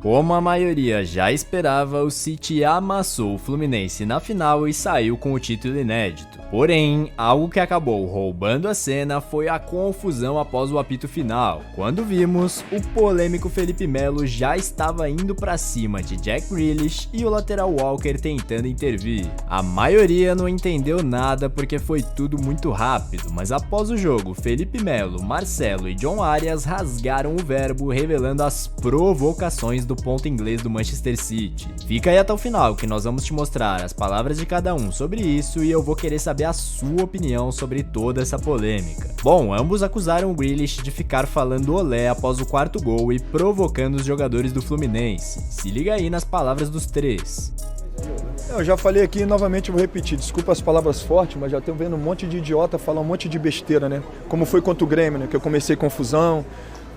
Como a maioria já esperava, o City amassou o Fluminense na final e saiu com o título inédito. Porém, algo que acabou roubando a cena foi a confusão após o apito final, quando vimos o polêmico Felipe Melo já estava indo pra cima de Jack Grealish e o lateral Walker tentando intervir. A maioria não entendeu nada porque foi tudo muito rápido, mas após o jogo, Felipe Melo, Marcelo e John Arias rasgaram o verbo revelando as provocações do ponto inglês do Manchester City. Fica aí até o final que nós vamos te mostrar as palavras de cada um sobre isso e eu vou querer saber a sua opinião sobre toda essa polêmica. Bom, ambos acusaram o Grealish de ficar falando olé após o quarto gol e provocando os jogadores do Fluminense. Se liga aí nas palavras dos três. Eu já falei aqui e novamente vou repetir, desculpa as palavras fortes, mas já estou vendo um monte de idiota falar um monte de besteira, né? Como foi contra o Grêmio, né? Que eu comecei confusão,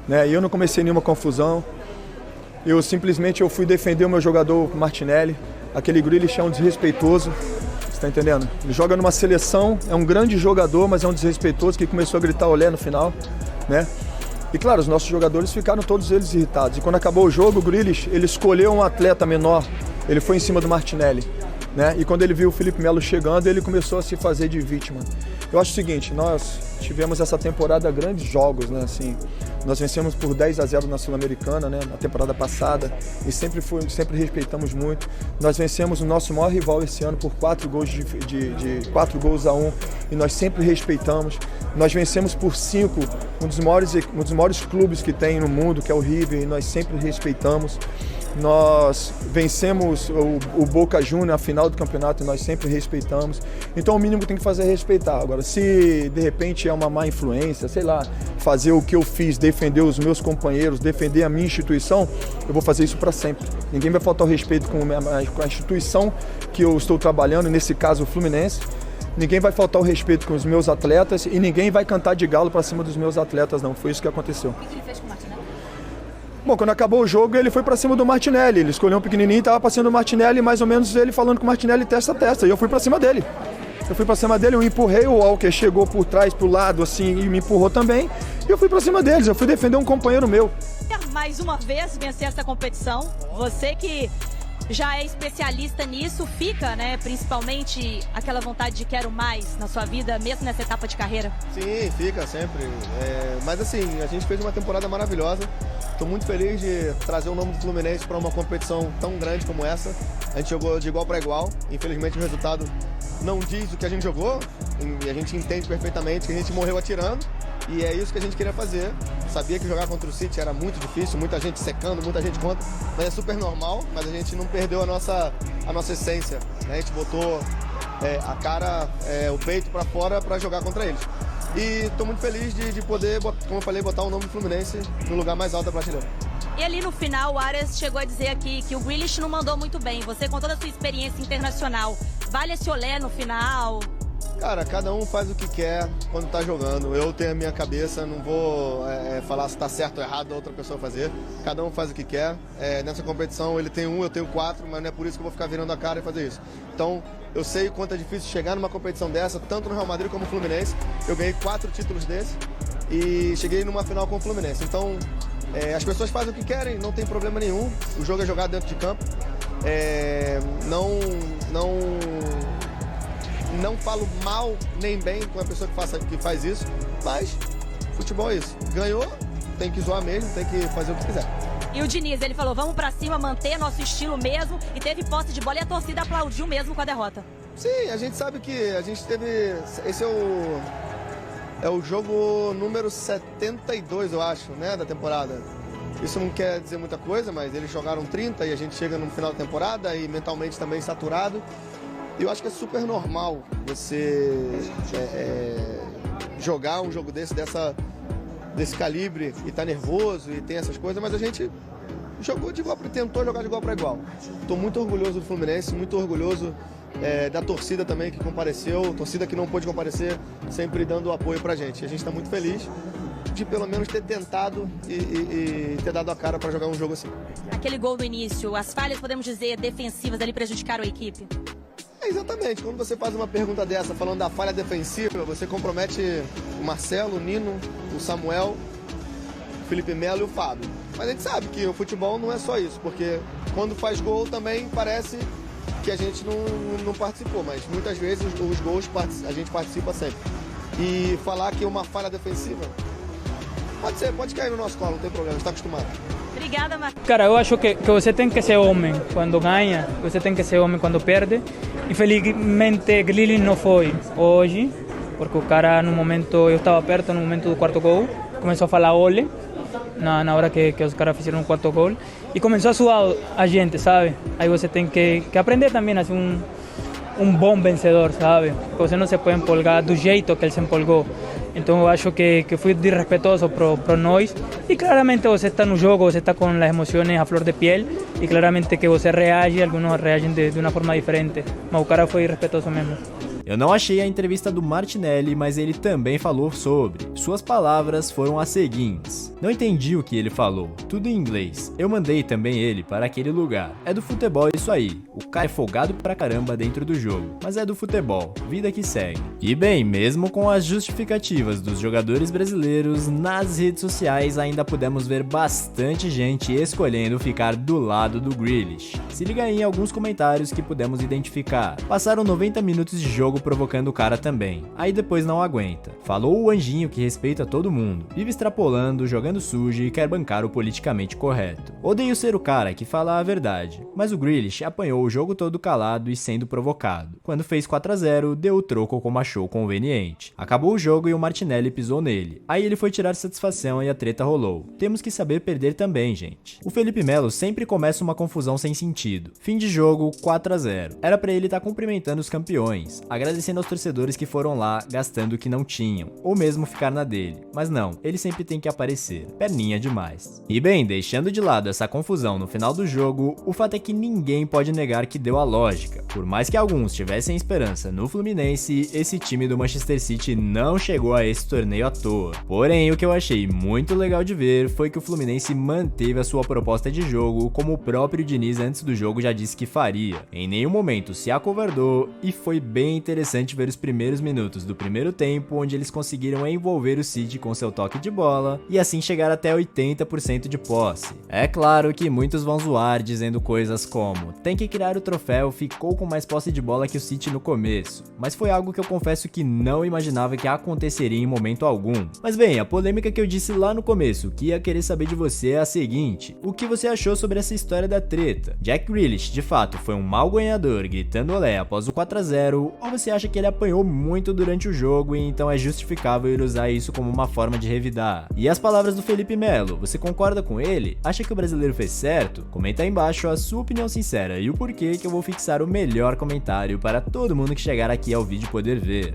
né? E eu não comecei nenhuma confusão. Eu simplesmente fui defender o meu jogador Martinelli. Aquele Grealish é um desrespeitoso, você tá entendendo? Ele joga numa seleção, é um grande jogador, mas é um desrespeitoso que começou a gritar olé no final, né? E claro, os nossos jogadores ficaram todos eles irritados. E quando acabou o jogo, o Grealish, ele escolheu um atleta menor, ele foi em cima do Martinelli, né? E quando ele viu o Felipe Melo chegando, ele começou a se fazer de vítima. Eu acho o seguinte, nós tivemos essa temporada grandes jogos, né? Assim, nós vencemos por 10-0 na Sul-Americana, né? Na temporada passada, e sempre respeitamos muito. Nós vencemos o nosso maior rival esse ano por 4 gols a 1, e nós sempre respeitamos. Nós vencemos por 5, um dos maiores clubes que tem no mundo, que é o River, e nós sempre respeitamos. Nós vencemos o Boca Juniors na final do campeonato e nós sempre respeitamos. Então o mínimo que tem que fazer é respeitar. Agora, se de repente é uma má influência, sei lá, fazer o que eu fiz, defender os meus companheiros, defender a minha instituição, eu vou fazer isso para sempre. Ninguém vai faltar o respeito com a instituição que eu estou trabalhando, nesse caso o Fluminense. Ninguém vai faltar o respeito com os meus atletas e ninguém vai cantar de galo para cima dos meus atletas, não. Foi isso que aconteceu. O que ele fez com o Martinelli? Bom, quando acabou o jogo, ele foi pra cima do Martinelli. Ele escolheu um pequenininho e tava passando o Martinelli, mais ou menos ele falando com o Martinelli testa a testa. E eu fui pra cima dele. Eu empurrei, o Walker chegou por trás, pro lado, assim, e me empurrou também. E eu fui pra cima deles, eu fui defender um companheiro meu. Mais uma vez vencer essa competição. Você que já é especialista nisso, fica, né, principalmente aquela vontade de quero mais na sua vida, mesmo nessa etapa de carreira? Sim, fica sempre. Mas assim, a gente fez uma temporada maravilhosa. Estou muito feliz de trazer o nome do Fluminense para uma competição tão grande como essa. A gente jogou de igual para igual. Infelizmente o resultado não diz o que a gente jogou. E a gente entende perfeitamente que a gente morreu atirando. E é isso que a gente queria fazer. Sabia que jogar contra o City era muito difícil, muita gente secando, muita gente contra. Mas é super normal, mas a gente não perdeu a nossa essência. A gente botou a cara, o peito para fora para jogar contra eles. E estou muito feliz de poder, como eu falei, botar o nome do Fluminense no lugar mais alto da prateleira. E ali no final, o Arias chegou a dizer aqui que o Grealish não mandou muito bem. Você, com toda a sua experiência internacional, vale esse olé no final? Cara, cada um faz o que quer quando tá jogando. Eu tenho a minha cabeça, não vou falar se tá certo ou errado a outra pessoa fazer. Cada um faz o que quer. Nessa competição ele tem 1, eu tenho 4, mas não é por isso que eu vou ficar virando a cara e fazer isso. Então, eu sei o quanto é difícil chegar numa competição dessa, tanto no Real Madrid como no Fluminense. Eu ganhei 4 títulos desse e cheguei numa final com o Fluminense. Então, as pessoas fazem o que querem, não tem problema nenhum. O jogo é jogado dentro de campo. Não falo mal nem bem com a pessoa que faz isso, mas futebol é isso. Ganhou, tem que zoar mesmo, tem que fazer o que quiser. E o Diniz, ele falou, vamos pra cima, manter nosso estilo mesmo, e teve posse de bola e a torcida aplaudiu mesmo com a derrota. Sim, a gente sabe que a gente teve... Esse é o jogo número 72, eu acho, né, da temporada. Isso não quer dizer muita coisa, mas eles jogaram 30 e a gente chega no final da temporada e mentalmente também saturado. Eu acho que é super normal você jogar um jogo desse calibre e tá nervoso e tem essas coisas, mas a gente tentou jogar de igual para igual. Estou muito orgulhoso do Fluminense, muito orgulhoso da torcida também que compareceu, torcida que não pôde comparecer, sempre dando apoio pra gente. A gente está muito feliz de pelo menos ter tentado e ter dado a cara para jogar um jogo assim. Aquele gol no início, as falhas, podemos dizer, defensivas ali prejudicaram a equipe? Exatamente, quando você faz uma pergunta dessa falando da falha defensiva, você compromete o Marcelo, o Nino, o Samuel, o Felipe Melo e o Fábio. Mas a gente sabe que o futebol não é só isso, porque quando faz gol também parece que a gente não participou, mas muitas vezes os gols a gente participa sempre. E falar que uma falha defensiva, pode cair no nosso colo, não tem problema, a gente está acostumado. Obrigada, Marcos. Cara, eu acho que você tem que ser homem quando ganha, você tem que ser homem quando perde. Infelizmente, Grealish não foi hoje, porque o cara, no momento, eu estava perto, no momento do quarto gol, começou a falar ole, na hora que os caras fizeram o quarto gol, e começou a suar a gente, sabe? Aí você tem que aprender também a ser um bom vencedor, sabe? Porque você não se pode empolgar do jeito que ele se empolgou. Então eu acho que fui desrespeitoso para nós, e claramente você está no jogo, você está com as emoções a flor de piel, e claramente que você reage, alguns reagem de uma forma diferente, mas o cara foi irrespeitoso mesmo. Eu não achei a entrevista do Martinelli, mas ele também falou sobre. Suas palavras foram as seguintes: não entendi o que ele falou, tudo em inglês. Eu mandei também ele para aquele lugar. É do futebol isso aí. O cara é folgado pra caramba dentro do jogo, mas é do futebol, vida que segue. E bem, mesmo com as justificativas dos jogadores brasileiros, nas redes sociais ainda pudemos ver bastante gente escolhendo ficar do lado do Grealish. Se liga aí em alguns comentários que pudemos identificar. Passaram 90 minutos de jogo provocando o cara também, aí depois não aguenta. Falou o anjinho que respeita todo mundo, vive extrapolando, jogando sujo e quer bancar o politicamente correto. Odeio ser o cara que fala a verdade, mas o Grealish apanhou o jogo todo calado e sendo provocado. Quando fez 4-0, deu o troco como achou conveniente. Acabou o jogo e o Martinelli pisou nele, aí ele foi tirar satisfação e a treta rolou. Temos que saber perder também, gente. O Felipe Melo sempre começa uma confusão sem sentido. Fim de jogo, 4-0. Era pra ele estar cumprimentando os campeões, agradecendo aos torcedores que foram lá gastando o que não tinham, ou mesmo ficar na dele. Mas não, ele sempre tem que aparecer. Perninha demais. E bem, deixando de lado essa confusão no final do jogo, o fato é que ninguém pode negar que deu a lógica. Por mais que alguns tivessem esperança no Fluminense, esse time do Manchester City não chegou a esse torneio à toa. Porém, o que eu achei muito legal de ver foi que o Fluminense manteve a sua proposta de jogo, como o próprio Diniz antes do jogo já disse que faria. Em nenhum momento se acovardou, e foi bem interessante ver os primeiros minutos do primeiro tempo, onde eles conseguiram envolver o City com seu toque de bola e assim chegar até 80% de posse. É claro que muitos vão zoar dizendo coisas como: tem que criar o troféu, ficou com mais posse de bola que o City no começo, mas foi algo que eu confesso que não imaginava que aconteceria em momento algum. Mas bem, a polêmica que eu disse lá no começo, que ia querer saber de você, é a seguinte: o que você achou sobre essa história da treta? Jack Grealish de fato foi um mau ganhador gritando olé após o 4-0, ou você acha que ele apanhou muito durante o jogo e então é justificável ele usar isso como uma forma de revidar? E as palavras do Felipe Melo, você concorda com ele? Acha que o brasileiro fez certo? Comenta aí embaixo a sua opinião sincera e o porquê, que eu vou fixar o melhor comentário para todo mundo que chegar aqui ao vídeo poder ver.